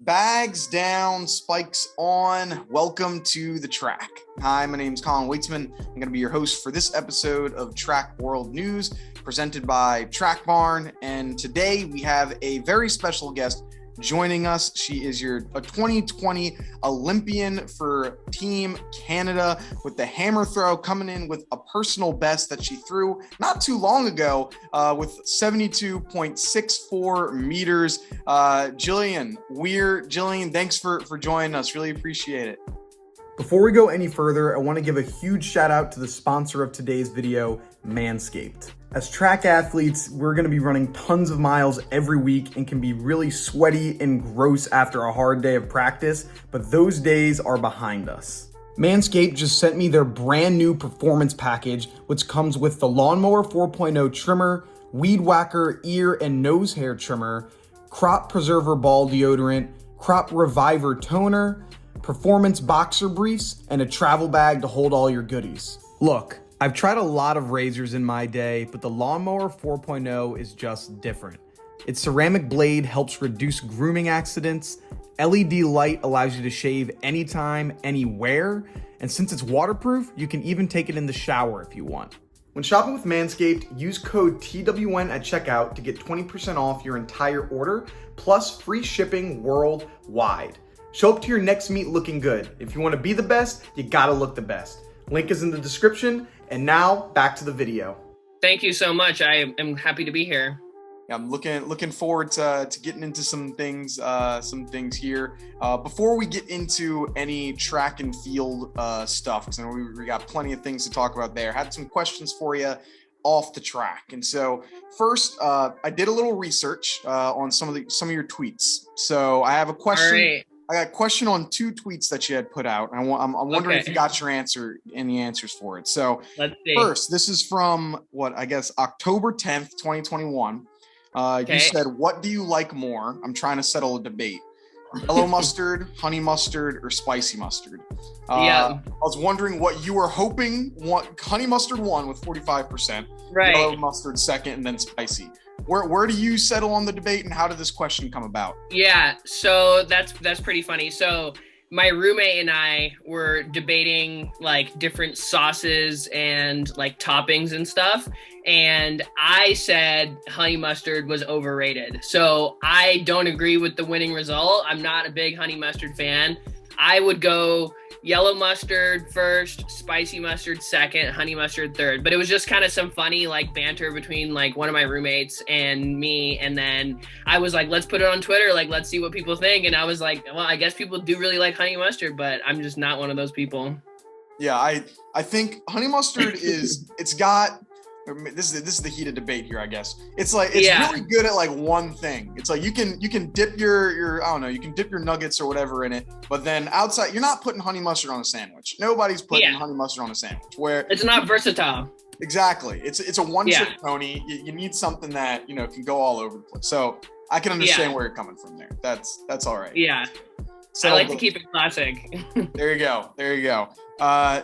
Bags down, spikes on. Welcome to the track. Hi, my name is Colin Weitzman. I'm going to be your host for this episode of Track World News, presented by Track Barn. And today we have a very special guest joining us. She is a 2020 Olympian for Team Canada with the hammer throw, coming in with a personal best that she threw not too long ago with 72.64 meters. Jillian Weir. Jillian, thanks for joining us. Really appreciate it. Before we go any further, I want to give a huge shout out to the sponsor of today's video, Manscaped. As track athletes, we're going to be running tons of miles every week and can be really sweaty and gross after a hard day of practice, but those days are behind us. Manscaped just sent me their brand new performance package, which comes with the Lawnmower 4.0 trimmer, Weed Whacker ear and nose hair trimmer, Crop Preserver ball deodorant, Crop Reviver toner, performance boxer briefs, and a travel bag to hold all your goodies. Look, I've tried a lot of razors in my day, but the Lawnmower 4.0 is just different. Its ceramic blade helps reduce grooming accidents, LED light allows you to shave anytime, anywhere, and since it's waterproof, you can even take it in the shower if you want. When shopping with Manscaped, use code TWN at checkout to get 20% off your entire order, plus free shipping worldwide. Show up to your next meet looking good. If you want to be the best, you gotta look the best. Link is in the description, and now back to the video. Thank you so much. I am happy to be here. Yeah, I'm looking forward to getting into some things here. Before we get into any track and field stuff, because I know we got plenty of things to talk about there. Had some questions for you off the track, and so first, I did a little research on some of your tweets. So I have a question. All right. I got a question on two tweets that you had put out. I'm wondering if you got your any answers for it. So Let's see. first, this is from October 10th, 2021. You said, what do you like more? I'm trying to settle a debate. Yellow mustard, honey mustard, or spicy mustard? Yeah. I was wondering what you were hoping. Honey mustard won with 45%. Right. Yellow mustard second, and then spicy. Where do you settle on the debate, and how did this question come about? Yeah, so that's pretty funny. So my roommate and I were debating like different sauces and like toppings and stuff. And I said honey mustard was overrated. So I don't agree with the winning result. I'm not a big honey mustard fan. I would go yellow mustard first, spicy mustard second, honey mustard third. But it was just kind of some funny like banter between like one of my roommates and me. And then I was like, let's put it on Twitter. Like, let's see what people think. And I was like, well, I guess people do really like honey mustard, but I'm just not one of those people. Yeah, I think honey mustard this is the heated debate here, I guess. It's really good at like one thing. It's like you can dip your I don't know, you can dip your nuggets or whatever in it, but then outside you're not putting honey mustard on a sandwich. Nobody's putting honey mustard on a sandwich. Where it's not versatile. Exactly. It's a one-trick pony. You need something that, can go all over the place. So I can understand where you're coming from there. That's all right. Yeah. So I like to keep it classic. There you go.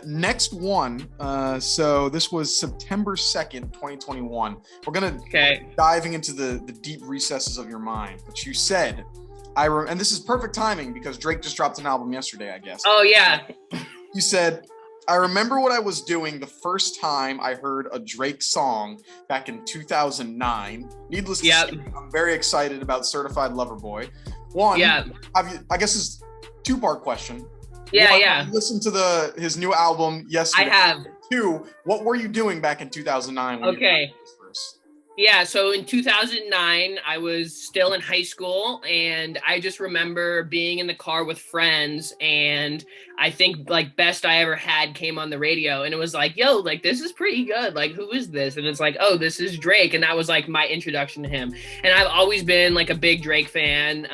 Next one. So this was September 2nd, 2021. We're going to diving into the deep recesses of your mind. But you said, and this is perfect timing because Drake just dropped an album yesterday, I guess. Oh, yeah. You said, I remember what I was doing the first time I heard a Drake song back in 2009. Needless to say, I'm very excited about Certified Lover Boy. One, I guess it's a two-part question. Yeah. Listen to his new album yesterday. I have. Two, what were you doing back in 2009? When you heard this first? Yeah, so in 2009, I was still in high school, and I just remember being in the car with friends, and I think, like, Best I Ever Had came on the radio, and it was like, yo, like, this is pretty good. Like, who is this? And it's like, oh, this is Drake, and that was, like, my introduction to him. And I've always been, like, a big Drake fan.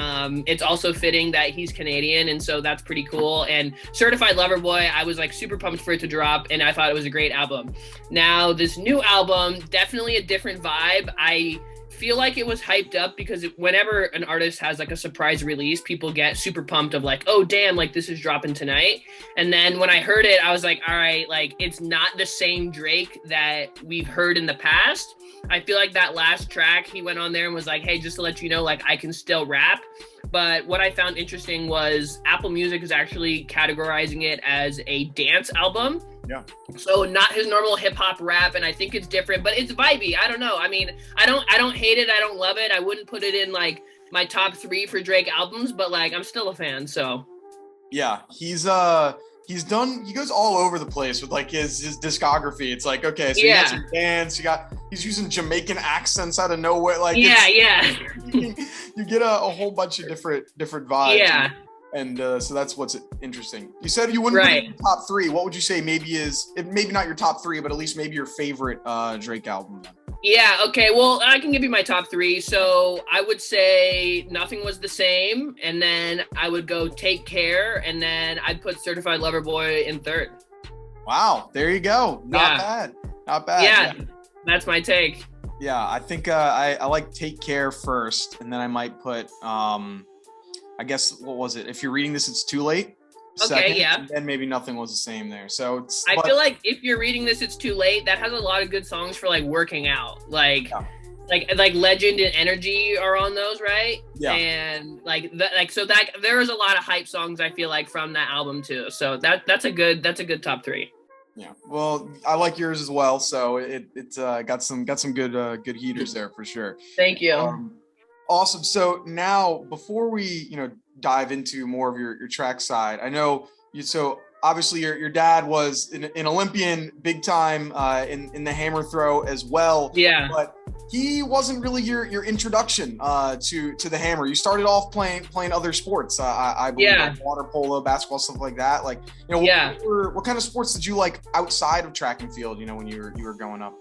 It's also fitting that he's Canadian, and so that's pretty cool. And Certified Lover Boy, I was, like, super pumped for it to drop, and I thought it was a great album. Now, this new album, definitely a different vibe. I feel like it was hyped up because whenever an artist has like a surprise release, people get super pumped of like, oh damn, like this is dropping tonight. And then when I heard it, I was like, all right, like it's not the same Drake that we've heard in the past. I feel like that last track he went on there and was like, hey, just to let you know, like I can still rap. But what I found interesting was Apple Music is actually categorizing it as a dance album. Yeah. So not his normal hip hop rap, and I think it's different, but it's vibey. I don't know. I mean, I don't hate it. I don't love it. I wouldn't put it in like my top 3 for Drake albums, but like I'm still a fan. So yeah, he goes all over the place with like his discography. It's like, okay, so you got some dance, he's using Jamaican accents out of nowhere. Like you get a whole bunch of different vibes. Yeah. And so that's what's interesting. You said you wouldn't put it in your top 3. What would you say maybe not your top 3, but at least maybe your favorite Drake album? Yeah, okay. Well, I can give you my top 3. So I would say Nothing Was the Same, and then I would go Take Care, and then I'd put Certified Lover Boy in 3rd. Wow, there you go. Not bad. Yeah, that's my take. Yeah, I think I like Take Care first, and then I might put I guess, what was it? If you're reading this, it's too late. Okay, yeah. And then maybe Nothing Was the Same there. So I feel like if you're reading this, it's too late. That has a lot of good songs for like working out. Like Legend and Energy are on those, right? Yeah. And so there is a lot of hype songs I feel like from that album too. So that's a good top 3. Yeah. Well, I like yours as well. So it's got some good heaters there for sure. Thank you. Awesome. So now, before we, dive into more of your track side, I know so obviously your dad was an Olympian, big time in the hammer throw as well. Yeah. But he wasn't really your introduction to the hammer. You started off playing other sports. I believe, like water polo, basketball, stuff like that. Like, what kind of sports did you like outside of track and field? When you were growing up.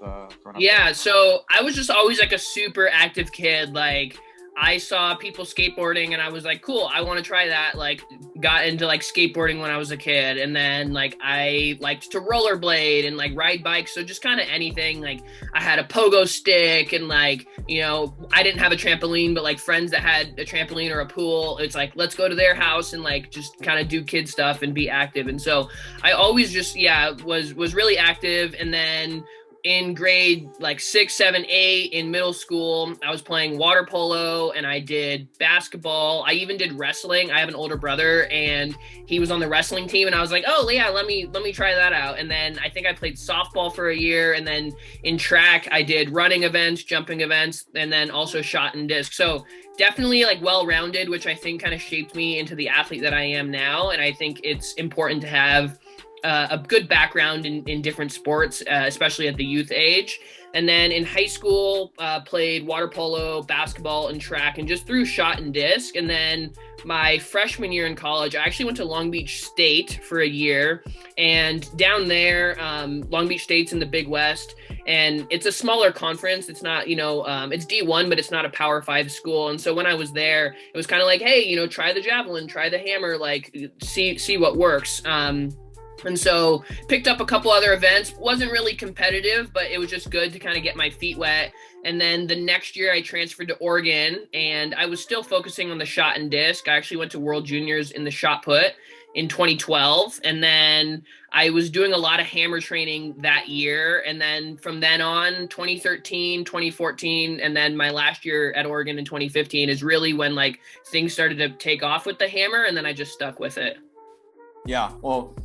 Yeah. So I was just always like a super active kid. Like, I saw people skateboarding and I was like, cool, I want to try that. Like, got into like skateboarding when I was a kid. And then like I liked to rollerblade and like ride bikes. So just kind of anything. Like, I had a pogo stick and like, I didn't have a trampoline, but like friends that had a trampoline or a pool, it's like, let's go to their house and like just kind of do kid stuff and be active. And so I always just, was really active. And then in grade like 6, 7, 8 in middle school, I was playing water polo and I did basketball. I even did wrestling. I have an older brother and he was on the wrestling team and I was like, oh yeah, let me try that out. And then I think I played softball for a year. And then in track, I did running events, jumping events, and then also shot and disc. So definitely like well-rounded, which I think kind of shaped me into the athlete that I am now. And I think it's important to have a good background in different sports, especially at the youth age. And then in high school, played water polo, basketball, and track, and just threw shot and disc. And then my freshman year in college, I actually went to Long Beach State for a year. And down there, Long Beach State's in the Big West, and it's a smaller conference. It's not, it's D1, but it's not a Power 5 school. And so when I was there, it was kind of like, hey, try the javelin, try the hammer, like see what works. And so picked up a couple other events. Wasn't really competitive, but it was just good to kind of get my feet wet. And then the next year I transferred to Oregon and I was still focusing on the shot and disc. I actually went to World Juniors in the shot put in 2012. And then I was doing a lot of hammer training that year. And then from then on, 2013, 2014, and then my last year at Oregon in 2015 is really when like things started to take off with the hammer. And then I just stuck with it. Yeah. Well,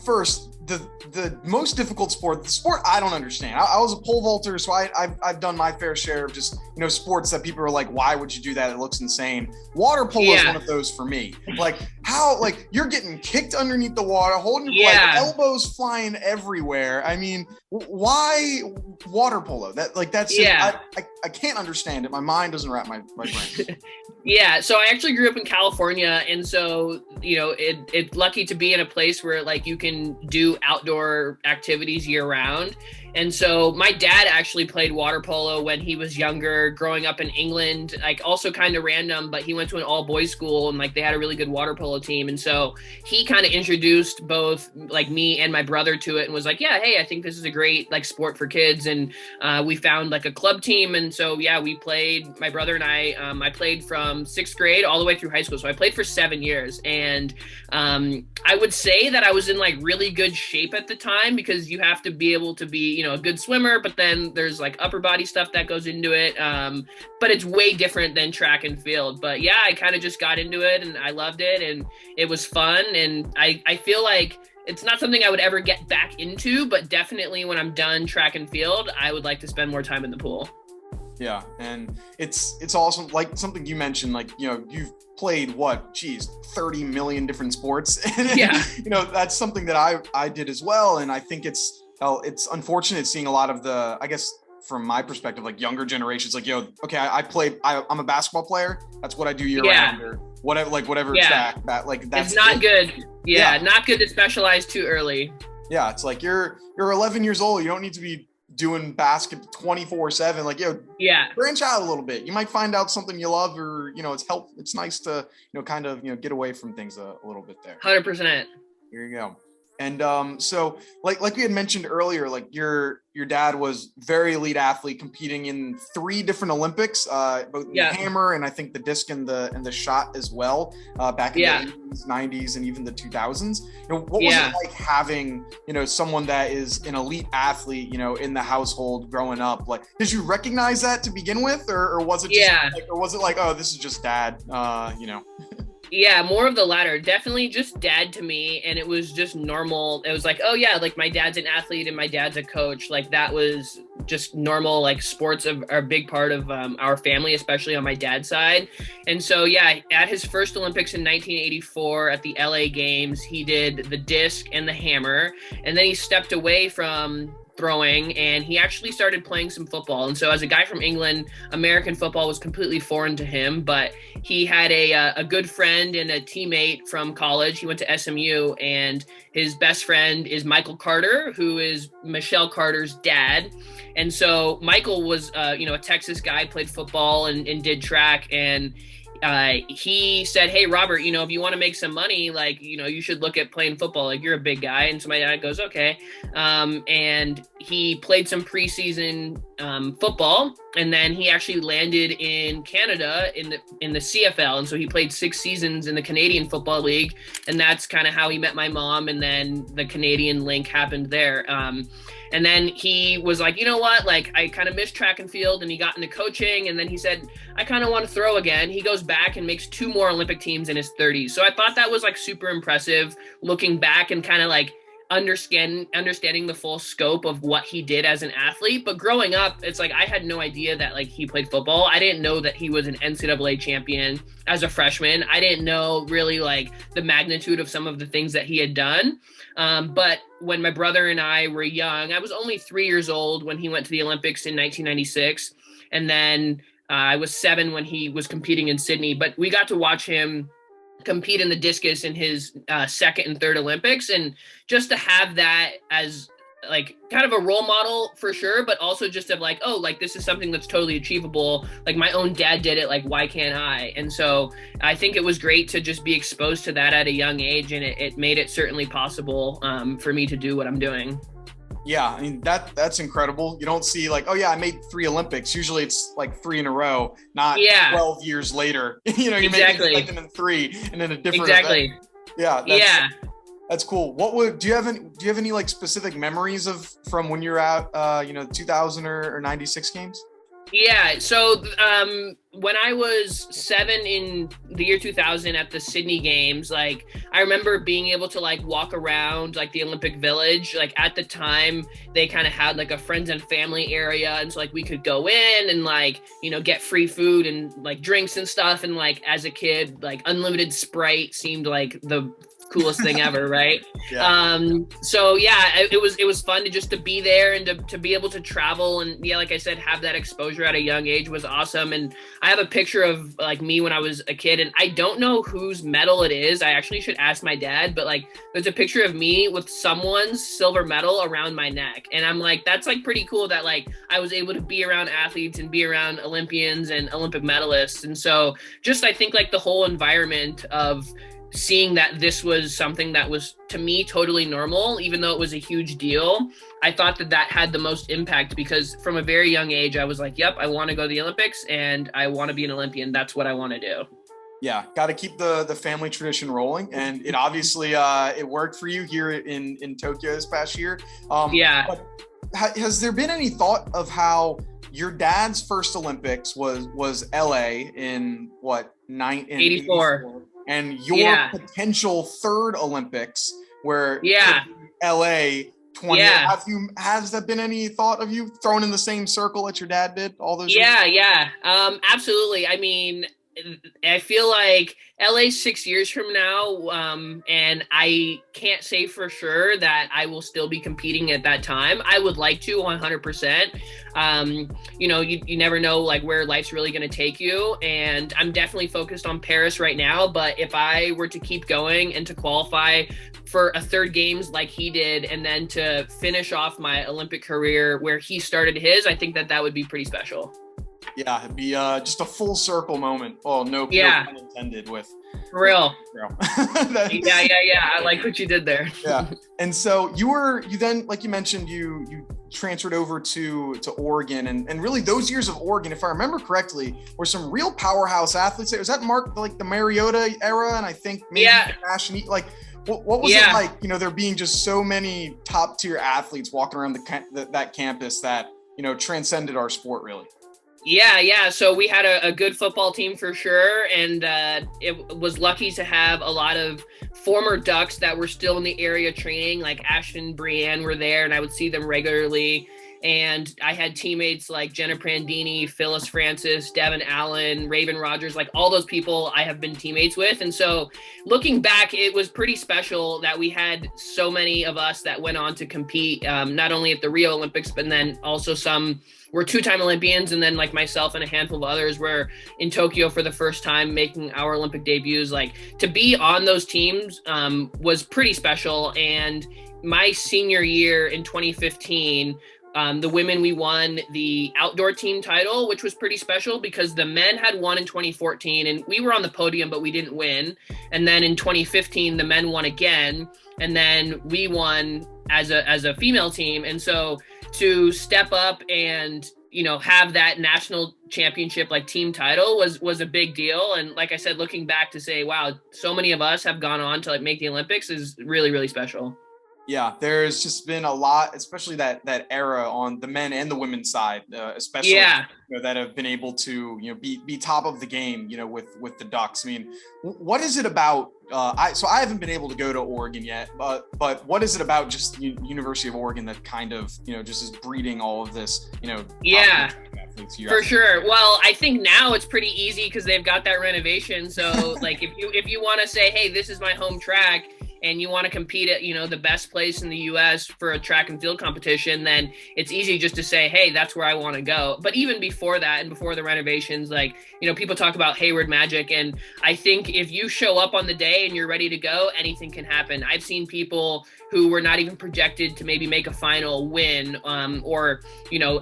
first, the most difficult sport, the sport I don't understand. I was a pole vaulter, so I've done my fair share of just sports that people are like, why would you do that? It looks insane. Water polo is one of those for me. Like how you're getting kicked underneath the water, holding like elbows flying everywhere. I mean, why water polo? That's I can't understand it. My mind doesn't wrap my brain. Yeah, so I actually grew up in California, and so it's lucky to be in a place where like you can do outdoor activities year round. And so my dad actually played water polo when he was younger, growing up in England, like also kind of random, but he went to an all boys school and like they had a really good water polo team. And so he kind of introduced both like me and my brother to it and was like, yeah, hey, I think this is a great like sport for kids. And we found like a club team. And so, yeah, we played, my brother and I played from 6th grade all the way through high school. So I played for 7 years. And I would say that I was in like really good shape at the time because you have to be able to be, you know, a good swimmer, but then there's like upper body stuff that goes into it. But it's way different than track and field. But yeah, I kind of just got into it and I loved it and it was fun. And I feel like it's not something I would ever get back into, but definitely when I'm done track and field, I would like to spend more time in the pool. Yeah, and it's awesome. Like something you mentioned, like, you know, you've played 30 million different sports. And, yeah. You know, that's something that I did as well. And I think it's unfortunate seeing a lot of the, I guess, from my perspective, like younger generations, like, yo, okay, I'm a basketball player. That's what I do year round or whatever, like whatever track that, like, that's it's not good. Yeah, not good to specialize too early. Yeah. It's like, you're 11 years old. You don't need to be doing basketball 24/7. Like, branch out a little bit. You might find out something you love, or, you know, it's nice to, you know, kind of, you know, get away from things a little bit there. 100%. Here you go. And so like we had mentioned earlier, like your dad was very elite athlete, competing in 3 different Olympics, both the hammer and I think the disc and the shot as well, back in the 80s, 90s, and even the 2000s. You know, what was it like having, you know, someone that is an elite athlete, you know, in the household growing up? Like, did you recognize that to begin with, or was it just like, oh, this is just dad, you know? Yeah, more of the latter. Definitely just dad to me. And it was just normal. It was like, oh yeah, like my dad's an athlete and my dad's a coach. Like that was just normal. Like sports are a big part of our family, especially on my dad's side. And so, yeah, at his first Olympics in 1984 at the LA Games, he did the disc and the hammer. And then he stepped away from throwing and he actually started playing some football. And so as a guy from England, American football was completely foreign to him, but he had a good friend and a teammate from college. He went to SMU and his best friend is Michael Carter, who is Michelle Carter's dad. And so Michael was, you know, a Texas guy, played football and did track. And he said, hey, Robert, you know, if you want to make some money, like, you know, you should look at playing football. Like, you're a big guy. And so my dad goes, okay. And he played some preseason football, and then he actually landed in Canada in the CFL. And so he played 6 seasons in the Canadian Football League, and that's kind of how he met my mom. And then the Canadian link happened there. And then he was like, you know what, like, I kind of missed track and field, and he got into coaching. And then he said, I kind of want to throw again. He goes back and makes 2 more Olympic teams in his 30s. So I thought that was like super impressive looking back and kind of like understanding the full scope of what he did as an athlete. But growing up, it's like I had no idea that like he played football. I didn't know that he was an NCAA champion as a freshman. I didn't know really like the magnitude of some of the things that he had done. But when my brother and I were young, I was only 3 years old when he went to the Olympics in 1996. And then I was 7 when he was competing in Sydney. But we got to watch him compete in the discus in his 2nd and 3rd Olympics. And just to have that as like kind of a role model for sure, but also just of like, oh, like this is something that's totally achievable. Like my own dad did it, like why can't I? And so I think it was great to just be exposed to that at a young age, and it made it certainly possible for me to do what I'm doing. Yeah, I mean, that's incredible. You don't see like, oh yeah, I made 3 Olympics. Usually it's like 3 in a row, not 12 years later. You know, you're making like them in 3 and then a different event. Yeah. That's cool. Do you have any like specific memories from when you're at you know, 2000 or 96 games? Yeah. So when I was 7 in the year 2000 at the Sydney Games, like I remember being able to like walk around like the Olympic Village. Like at the time they kind of had like a friends and family area. And so like we could go in and like, you know, get free food and like drinks and stuff. And like as a kid, like unlimited Sprite seemed like the coolest thing ever, right? Yeah. So yeah, it was fun to be there and to be able to travel, and yeah, like I said, have that exposure at a young age was awesome. And I have a picture of like me when I was a kid, and I don't know whose medal it is. I actually should ask my dad, but like there's a picture of me with someone's silver medal around my neck, and I'm like, that's like pretty cool that like I was able to be around athletes and be around Olympians and Olympic medalists. And so just I think like the whole environment of seeing that this was something that was to me totally normal, even though it was a huge deal, I thought that had the most impact, because from a very young age I was like, yep, I want to go to the Olympics and I want to be an Olympian. That's what I want to do. Yeah, got to keep the family tradition rolling, and it obviously it worked for you here in Tokyo this past year. Yeah. But has there been any thought of how your dad's first Olympics was LA in what, 84, and your potential third Olympics where LA 20? Has there been any thought of you thrown in the same circle that your dad did all those years? Absolutely. I mean, I feel like LA 6 years from now, and I can't say for sure that I will still be competing at that time. I would like to 100%. You never know like where life's really going to take you. And I'm definitely focused on Paris right now. But if I were to keep going and to qualify for a third games like he did, and then to finish off my Olympic career where he started his, I think that would be pretty special. Yeah, it'd be just a full circle moment. Oh, no pun intended with. For real. I like what you did there. Yeah. And so you then, like you mentioned, you transferred over to Oregon, and really those years of Oregon, if I remember correctly, were some real powerhouse athletes. Was that Mark, like the Mariota era? And I think maybe Nash, like what was it like, there being just so many top tier athletes walking around that campus that, transcended our sport really? Yeah. So we had a good football team for sure. And it was lucky to have a lot of former Ducks that were still in the area training, like Ashton, Brienne were there, and I would see them regularly. And I had teammates like Jenna Prandini, Phyllis Francis, Devin Allen, Raven Rogers, like all those people I have been teammates with. And so looking back, it was pretty special that we had so many of us that went on to compete, not only at the Rio Olympics, but then also some were two-time Olympians, and then like myself and a handful of others were in Tokyo for the first time making our Olympic debuts. Like to be on those teams was pretty special. And my senior year in 2015, the women, we won the outdoor team title, which was pretty special because the men had won in 2014 and we were on the podium, but we didn't win. And then in 2015, the men won again, and then we won as a female team. And so to step up and, have that national championship, like team title was a big deal. And like I said, looking back to say, wow, so many of us have gone on to like make the Olympics is really, really special. Yeah, there's just been a lot, especially that era on the men and the women's side, especially that have been able to be top of the game, with the Ducks. I mean, what is it about? I haven't been able to go to Oregon yet, but what is it about just University of Oregon that kind of just is breeding all of this? For sure. Well, I think now it's pretty easy because they've got that renovation. So like if you want to say, hey, this is my home track, and you want to compete at, the best place in the US for a track and field competition, then it's easy just to say, hey, that's where I want to go. But even before that and before the renovations, like, people talk about Hayward Magic. And I think if you show up on the day and you're ready to go, anything can happen. I've seen people who were not even projected to maybe make a final win, or,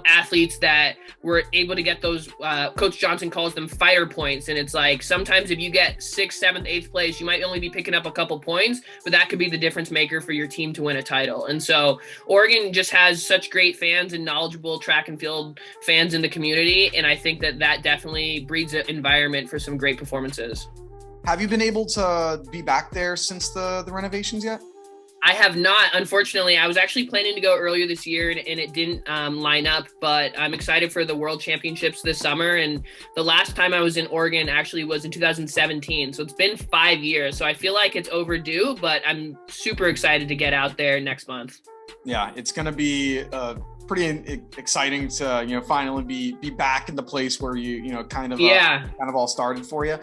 athletes that were able to get those, Coach Johnson calls them fighter points. And it's like, sometimes if you get 6th, 7th, 8th place, you might only be picking up a couple points, but that could be the difference maker for your team to win a title. And so Oregon just has such great fans and knowledgeable track and field fans in the community. And I think that definitely breeds an environment for some great performances. Have you been able to be back there since the renovations yet? I have not, unfortunately. I was actually planning to go earlier this year and it didn't line up, but I'm excited for the World Championships this summer. And the last time I was in Oregon actually was in 2017. So it's been 5 years. So I feel like it's overdue, but I'm super excited to get out there next month. Yeah, it's going to be pretty exciting to, finally be back in the place where you kind of all started for you.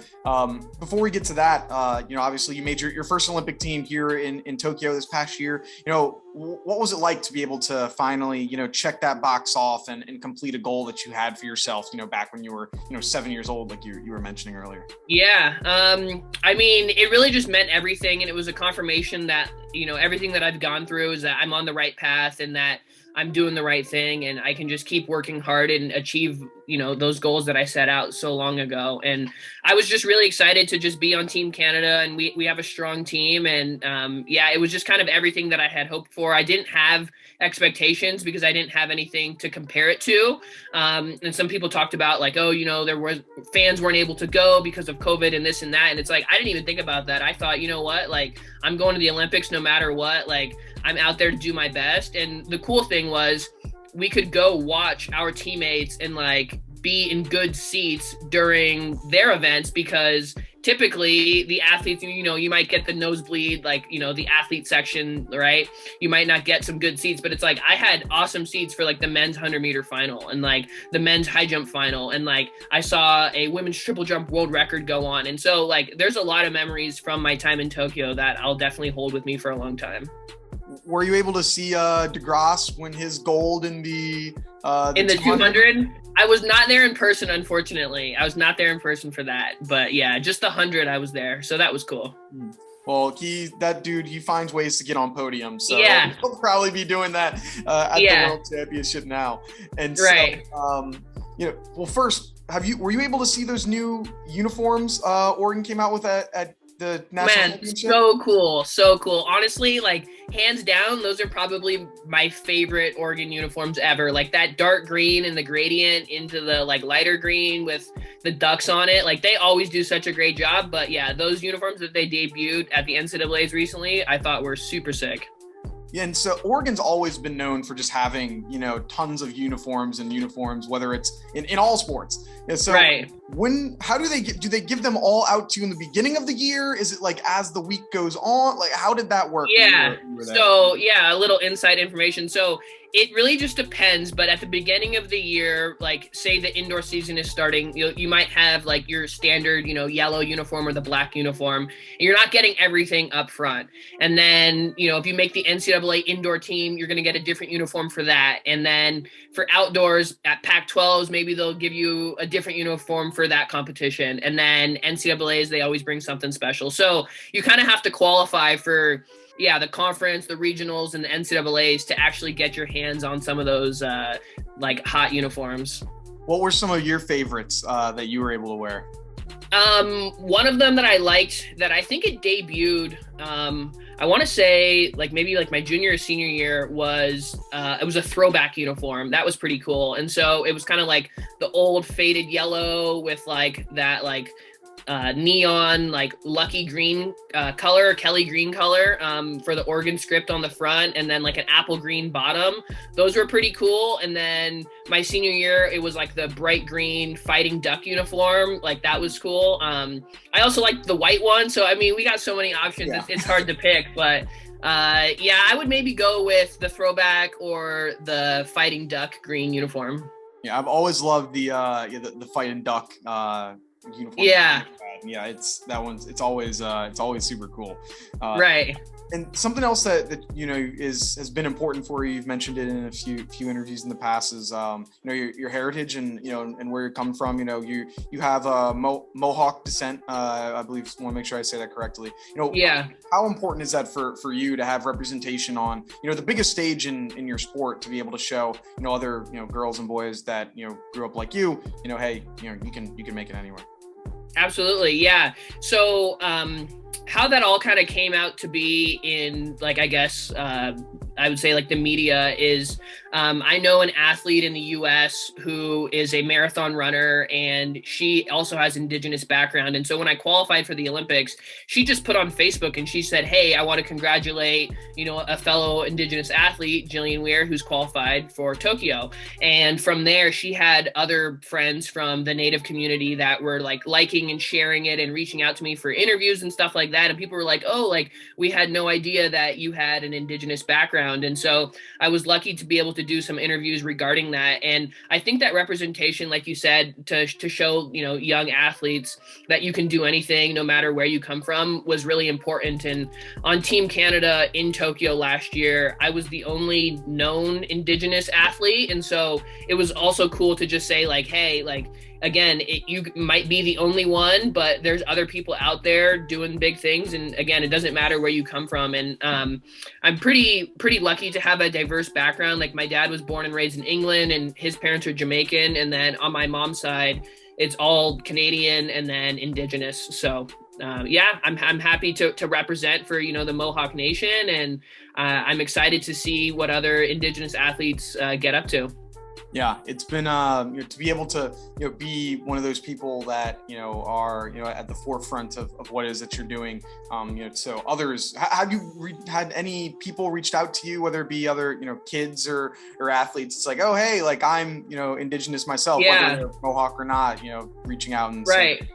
Before we get to that, obviously you made your first Olympic team here in Tokyo this past year. What was it like to be able to finally, check that box off and complete a goal that you had for yourself, back when you were, 7 years old, like you were mentioning earlier? Yeah. I mean, it really just meant everything. And it was a confirmation that, everything that I've gone through is that I'm on the right path and that I'm doing the right thing, and I can just keep working hard and achieve, those goals that I set out so long ago. And I was just really excited to just be on Team Canada, and we have a strong team. And it was just kind of everything that I had hoped for. I didn't have expectations because I didn't have anything to compare it to. And some people talked about like, there was fans weren't able to go because of COVID and this and that. And it's like, I didn't even think about that. I thought, you know what, like I'm going to the Olympics no matter what, like I'm out there to do my best. And the cool thing was we could go watch our teammates and like be in good seats during their events, because typically the athletes, you might get the nosebleed, like, the athlete section, right? You might not get some good seats, but it's like, I had awesome seats for like the men's 100-meter final and like the men's high jump final. And like, I saw a women's triple jump world record go on. And so like, there's a lot of memories from my time in Tokyo that I'll definitely hold with me for a long time. Were you able to see DeGrasse win his gold in the 200? I was not there in person, unfortunately. I was not there in person for that. But yeah, just the 100 I was there. So that was cool. Well, he finds ways to get on podiums. So yeah, he'll probably be doing that at the World Championship now. And right. So, well, first, were you able to see those new uniforms Oregon came out with at the national championship? So cool. Honestly, like hands down, those are probably my favorite Oregon uniforms ever. Like that dark green and the gradient into the like lighter green with the ducks on it. Like they always do such a great job. But yeah, those uniforms that they debuted at the NCAAs recently, I thought were super sick. Yeah, and so Oregon's always been known for just having, tons of uniforms, whether it's in all sports. And so right. How do they give them all out to you in the beginning of the year? Is it like as the week goes on? Like, how did that work? Yeah. So a little inside information. So it really just depends, but at the beginning of the year, like say the indoor season is starting, you might have like your standard, yellow uniform or the black uniform, and you're not getting everything up front. And then, if you make the NCAA indoor team, you're going to get a different uniform for that. And then for outdoors at Pac-12s, maybe they'll give you a different uniform for that competition. And then NCAAs, they always bring something special. So you kind of have to qualify for the conference, the regionals, and the NCAAs to actually get your hands on some of those like hot uniforms. What were some of your favorites that you were able to wear? One of them that I liked that I think it debuted, I want to say like maybe like my junior or senior year was, it was a throwback uniform. That was pretty cool. And so it was kind of like the old faded yellow with like that like neon like lucky green color, Kelly green color for the Oregon script on the front, and then like an apple green bottom. Those were pretty cool. And then my senior year, it was like the bright green fighting duck uniform. Like that was cool. I also liked the white one. So I mean, we got so many options. Yeah. It's hard to pick, but I would maybe go with the throwback or the fighting duck green uniform. Yeah, I've always loved the fighting duck uniform. Yeah, it's always super cool. Right. And something else that has been important for you, you've mentioned it in a few interviews in the past, is your heritage and and where you're coming from. You have Mohawk descent. I believe. Want to make sure I say that correctly. How important is that for you to have representation on the biggest stage in your sport, to be able to show other girls and boys that grew up like you, hey, you can make it anywhere. Absolutely. Yeah. So how that all kind of came out to be in, like, I guess I would say like the media is, I know an athlete in the US who is a marathon runner, and she also has Indigenous background. And so when I qualified for the Olympics, she just put on Facebook and she said, hey, I want to congratulate, a fellow Indigenous athlete, Jillian Weir, who's qualified for Tokyo. And from there, she had other friends from the Native community that were like liking and sharing it and reaching out to me for interviews and stuff like that. And people were like, oh, like we had no idea that you had an Indigenous background. background. And so I was lucky to be able to do some interviews regarding that. And I think that representation, like you said, to show, young athletes that you can do anything no matter where you come from was really important. And on Team Canada in Tokyo last year, I was the only known Indigenous athlete. And so it was also cool to just say like, hey, like, again, you might be the only one, but there's other people out there doing big things. And again, it doesn't matter where you come from. And I'm pretty lucky to have a diverse background. Like my dad was born and raised in England and his parents are Jamaican. And then on my mom's side, it's all Canadian and then Indigenous. So I'm happy to represent for, the Mohawk Nation. And I'm excited to see what other Indigenous athletes get up to. Yeah, it's been to be able to be one of those people that are at the forefront of what it is that you're doing. So others, have you had any people reached out to you, whether it be other kids or athletes? It's like, oh hey, like I'm Indigenous myself, whether they're Mohawk or not, reaching out and right. saying,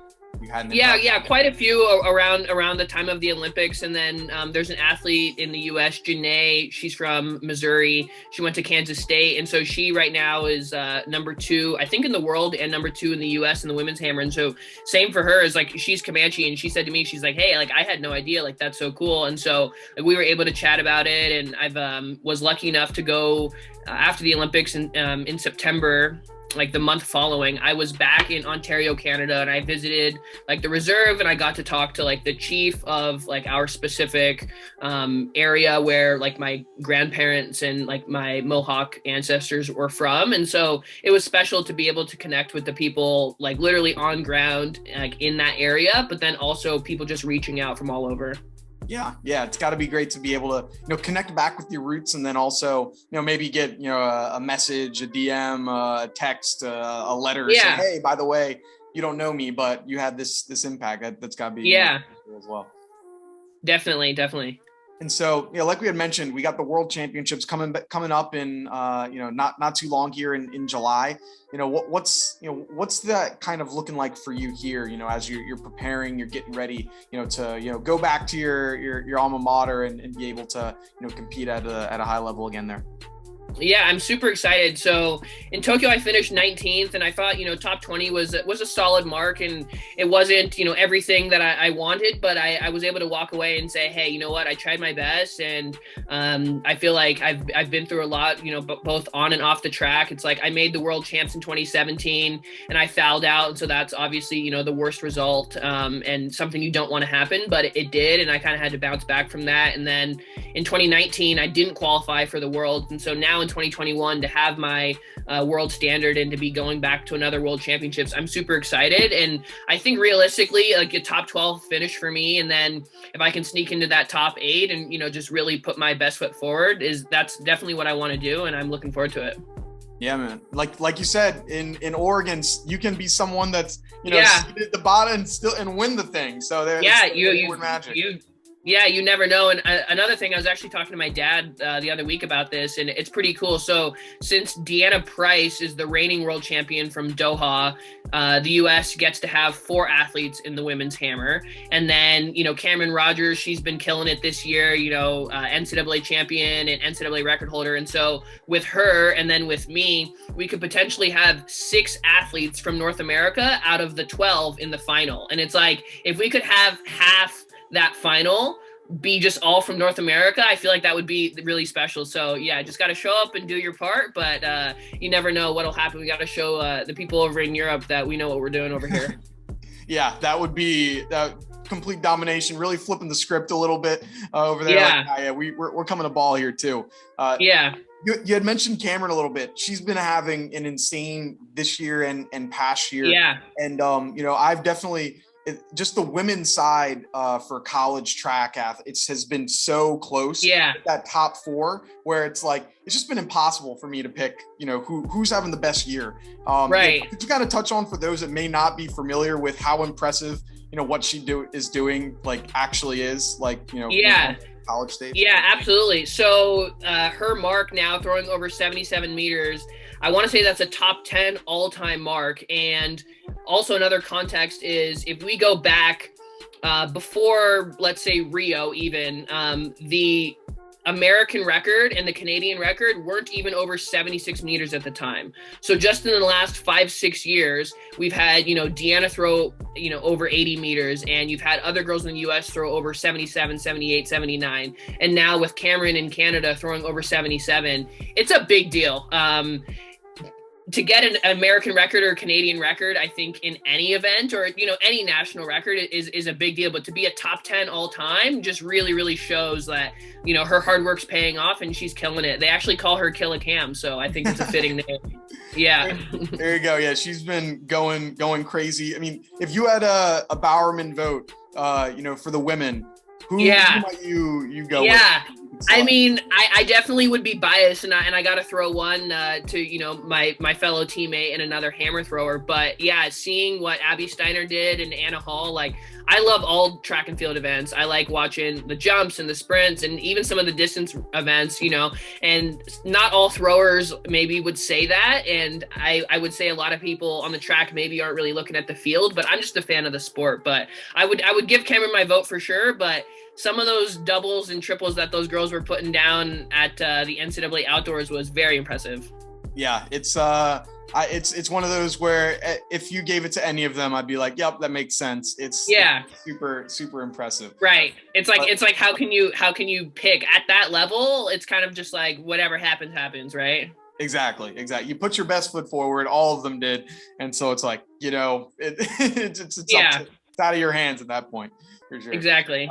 quite a few around the time of the Olympics. And then there's an athlete in the US, Janae. She's from Missouri. She went to Kansas State. And so she right now is number 2, I think, in the world and number 2 in the US in the women's hammer. And so same for her, is like, she's Comanche. And she said to me, she's like, hey, like I had no idea, like that's so cool. And so like, we were able to chat about it. And I've was lucky enough to go after the Olympics in September. Like the month following, I was back in Ontario, Canada, and I visited like the reserve, and I got to talk to like the chief of like our specific area where like my grandparents and like my Mohawk ancestors were from. And so it was special to be able to connect with the people like literally on ground, like in that area, but then also people just reaching out from all over. Yeah. It's got to be great to be able to, connect back with your roots, and then also, maybe get, a message, a DM, a text, a letter, saying, hey, by the way, you don't know me, but you had this impact. That's got to be as well. Definitely. And so, like we had mentioned, we got the World Championships coming up in, not too long here in July. What's that kind of looking like for you here? As you're preparing, you're getting ready, to go back to your alma mater and be able to compete at a high level again there. Yeah, I'm super excited. So in Tokyo, I finished 19th, and I thought, top 20 was a solid mark, and it wasn't, everything that I wanted, but I was able to walk away and say, hey, you know what, I tried my best. And I feel like I've been through a lot, both on and off the track. It's like I made the world champs in 2017 and I fouled out. And so that's obviously, the worst result and something you don't want to happen, but it did. And I kind of had to bounce back from that. And then in 2019, I didn't qualify for the world. And so now in 2021 to have my world standard and to be going back to another world championships, I'm super excited. And I think realistically, like a top 12 finish for me, and then if I can sneak into that top 8 and just really put my best foot forward, that's definitely what I want to do, and I'm looking forward to it. Yeah, man. Like you said, in Oregon, you can be someone that's seated at the bottom and win the thing. So there's magic. You never know. And another thing, I was actually talking to my dad the other week about this, and it's pretty cool. So since Deanna Price is the reigning world champion from Doha, the U.S. gets to have 4 athletes in the women's hammer. And then, Cameron Rogers, she's been killing it this year, NCAA champion and NCAA record holder. And so with her and then with me, we could potentially have 6 athletes from North America out of the 12 in the final. And it's like, if we could have half that final be just all from North America, I feel like that would be really special. So yeah, just got to show up and do your part, but you never know what'll happen. We got to show the people over in Europe that we know what we're doing over here. Yeah, that would be complete domination, really flipping the script a little bit over there. Yeah, we're coming to ball here too. You had mentioned Cameron a little bit. She's been having an insane this year and past year. Yeah. And I've definitely just the women's side for college track athletes has been so close. Yeah. That top 4 where it's like, it's just been impossible for me to pick, who's having the best year. Right. You got to touch on, for those that may not be familiar with how impressive, what she is doing, like actually is, like, college stage. Yeah, absolutely. So her mark now throwing over 77 meters, I want to say that's a top 10 all-time mark. And also another context is if we go back before, let's say Rio even, the American record and the Canadian record weren't even over 76 meters at the time. So just in the last 5-6 years, we've had, Deanna throw, over 80 meters, and you've had other girls in the US throw over 77, 78, 79. And now with Cameron in Canada throwing over 77, it's a big deal. To get an American record or Canadian record, I think in any event or, any national record is a big deal. But to be a top 10 all time just really, really shows that, her hard work's paying off and she's killing it. They actually call her Killa Cam. So I think it's a fitting name. Yeah. There you go. Yeah. She's been going crazy. I mean, if you had a Bowerman vote, for the women, who might you go with? I mean, I definitely would be biased, and I got to throw one to my fellow teammate and another hammer thrower. But yeah, seeing what Abby Steiner did and Anna Hall, like I love all track and field events. I like watching the jumps and the sprints and even some of the distance events. And not all throwers maybe would say that, and I would say a lot of people on the track maybe aren't really looking at the field. But I'm just a fan of the sport. But I would give Cameron my vote for sure. But some of those doubles and triples that those girls were putting down at the NCAA Outdoors was very impressive. Yeah, it's one of those where if you gave it to any of them, I'd be like, yep, that makes sense. It's super, super impressive. Right. It's like how can you pick at that level? It's kind of just like whatever happens, right? Exactly. You put your best foot forward. All of them did, and so it's like it's out of your hands at that point for sure. Exactly.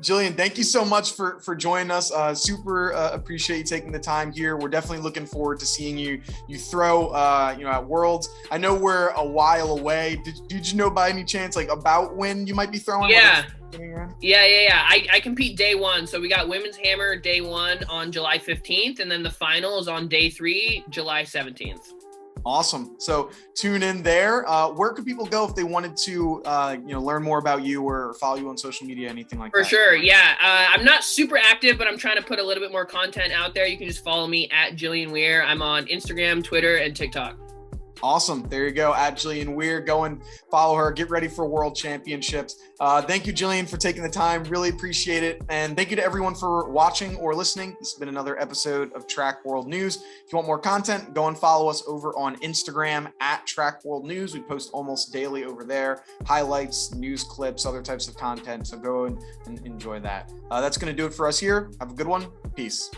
Jillian, thank you so much for joining us. Super appreciate you taking the time here. We're definitely looking forward to seeing you throw, at Worlds. I know we're a while away. Did you know by any chance, like about when you might be throwing? Yeah. I compete day 1. So we got women's hammer day 1 on July 15th, and then the final is on day 3, July 17th. Awesome. So tune in there. Where could people go if they wanted to, learn more about you or follow you on social media, anything like that? For sure. Yeah. I'm not super active, but I'm trying to put a little bit more content out there. You can just follow me at Jillian Weir. I'm on Instagram, Twitter, and TikTok. Awesome. There you go. At Jillian Weir. Go and follow her. Get ready for World Championships. Thank you, Jillian, for taking the time. Really appreciate it. And thank you to everyone for watching or listening. This has been another episode of Track World News. If you want more content, go and follow us over on Instagram at Track World News. We post almost daily over there. Highlights, news clips, other types of content. So go and enjoy that. That's going to do it for us here. Have a good one. Peace.